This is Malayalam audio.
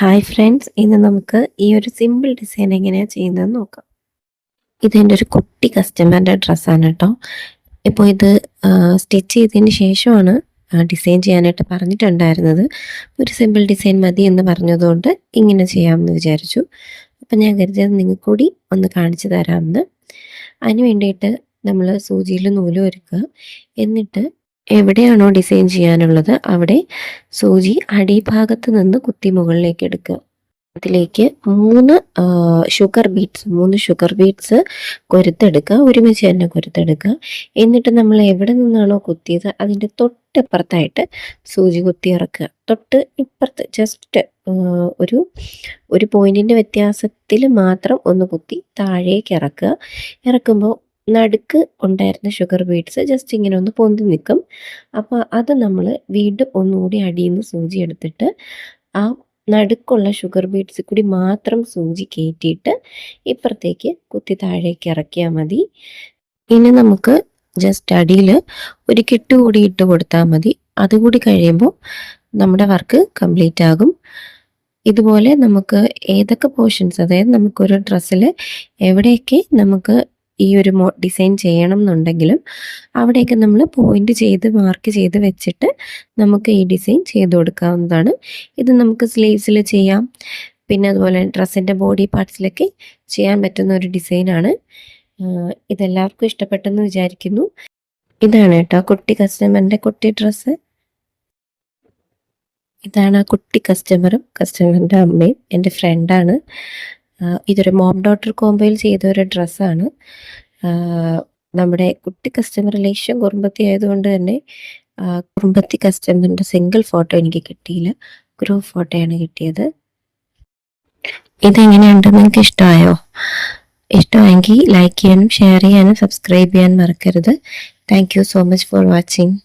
ഹായ് ഫ്രണ്ട്സ്, ഇന്ന് നമുക്ക് ഈ ഒരു സിമ്പിൾ ഡിസൈൻ എങ്ങനെയാണ് ചെയ്യുന്നതെന്ന് നോക്കാം. ഇതെൻ്റെ ഒരു കുട്ടി കസ്റ്റമറിൻ്റെ ഡ്രസ്സാണ് കേട്ടോ. ഇപ്പോൾ ഇത് സ്റ്റിച്ച് ചെയ്തതിന് ശേഷമാണ് ഡിസൈൻ ചെയ്യാനായിട്ട് പറഞ്ഞിട്ടുണ്ടായിരുന്നത്. ഒരു സിമ്പിൾ ഡിസൈൻ മതി എന്ന് പറഞ്ഞതുകൊണ്ട് ഇങ്ങനെ ചെയ്യാമെന്ന് വിചാരിച്ചു. അപ്പം ഞാൻ കരുതിയത് നിങ്ങൾക്ക് കൂടി ഒന്ന് കാണിച്ചു തരാമെന്ന്. അതിന് വേണ്ടിയിട്ട് നമ്മൾ സൂചിയിൽ നൂല് ഒരുക്കുക. എന്നിട്ട് എവിടെയാണോ ഡിസൈൻ ചെയ്യാനുള്ളത് അവിടെ സൂചി അടിഭാഗത്ത് നിന്ന് കുത്തി മുകളിലേക്ക് എടുക്കുക. അതിലേക്ക് 3 ഷുഗർ ബീഡ്സ് കൊരുത്തെടുക്കുക. ഒരുമിച്ച് തന്നെ കൊരുത്തെടുക്കുക. എന്നിട്ട് നമ്മൾ എവിടെ നിന്നാണോ കുത്തിയത് അതിൻ്റെ തൊട്ടിപ്പുറത്തായിട്ട് സൂചി കുത്തി ഇറക്കുക. തൊട്ട് ഇപ്പുറത്ത് ജസ്റ്റ് ഒരു പോയിന്റിൻ്റെ വ്യത്യാസത്തിൽ മാത്രം ഒന്ന് കുത്തി താഴേക്ക് ഇറക്കുക. ഇറക്കുമ്പോൾ നടുക്ക് ഉണ്ടായിരുന്ന ഷുഗർ ബീഡ്സ് ജസ്റ്റ് ഇങ്ങനെ ഒന്ന് പൊന്തി നിൽക്കും. അപ്പോൾ അത് നമ്മൾ വീണ്ടും ഒന്നുകൂടി അടിയിൽ നിന്ന് സൂചി എടുത്തിട്ട് ആ നടുക്കുള്ള ഷുഗർ ബീഡ്സിൽ കൂടി മാത്രം സൂചി കയറ്റിയിട്ട് ഇപ്പുറത്തേക്ക് കുത്തി താഴേക്ക് ഇറക്കിയാൽ മതി. ഇനി നമുക്ക് ജസ്റ്റ് അടിയിൽ ഒരു കെട്ട് കൂടി ഇട്ട് കൊടുത്താൽ മതി. അതുകൂടി കഴിയുമ്പോൾ നമ്മുടെ വർക്ക് കംപ്ലീറ്റ് ആകും. ഇതുപോലെ നമുക്ക് ഏതൊക്കെ പോർഷൻസ്, അതായത് നമുക്കൊരു ഡ്രസ്സിൽ എവിടെയൊക്കെ നമുക്ക് ഈ ഒരു ഡിസൈൻ ചെയ്യണം എന്നുണ്ടെങ്കിലും അവിടെയൊക്കെ നമ്മൾ പോയിന്റ് ചെയ്ത് മാർക്ക് ചെയ്ത് വെച്ചിട്ട് നമുക്ക് ഈ ഡിസൈൻ ചെയ്ത് കൊടുക്കാവുന്നതാണ്. ഇത് നമുക്ക് സ്ലീവ്സിൽ ചെയ്യാം, പിന്നെ അതുപോലെ ഡ്രസ്സിൻ്റെ ബോഡി പാർട്സിലൊക്കെ ചെയ്യാൻ പറ്റുന്ന ഒരു ഡിസൈനാണ്. ഇതെല്ലാവർക്കും ഇഷ്ടപ്പെട്ടെന്ന് വിചാരിക്കുന്നു. ഇതാണ് കേട്ടോ കുട്ടി കസ്റ്റമറിൻ്റെ കുട്ടി ഡ്രസ്സ്. ഇതാണ് ആ കുട്ടി കസ്റ്റമറും കസ്റ്റമറിൻ്റെ അമ്മയും എൻ്റെ ഫ്രണ്ടാണ്. ഇതൊരു മോം ഡോട്ടർ കോംബോയിൽ ചെയ്ത ഒരു ഡ്രസ്സാണ്. നമ്മുടെ കുട്ടി കസ്റ്റമർ ലേശം കുറുമ്പത്തി ആയതുകൊണ്ട് തന്നെ കുറുമ്പത്തി കസ്റ്റമറിൻ്റെ സിംഗിൾ ഫോട്ടോ എനിക്ക് കിട്ടിയില്ല, ഗ്രൂപ്പ് ഫോട്ടോയാണ് കിട്ടിയത്. ഇതെങ്ങനെയുണ്ട്, നിങ്ങൾക്ക് ഇഷ്ടമായോ? ഇഷ്ടമായെങ്കിൽ ലൈക്ക് ചെയ്യാനും ഷെയർ ചെയ്യാനും സബ്സ്ക്രൈബ് ചെയ്യാൻ മറക്കരുത്. Thank you so much for watching.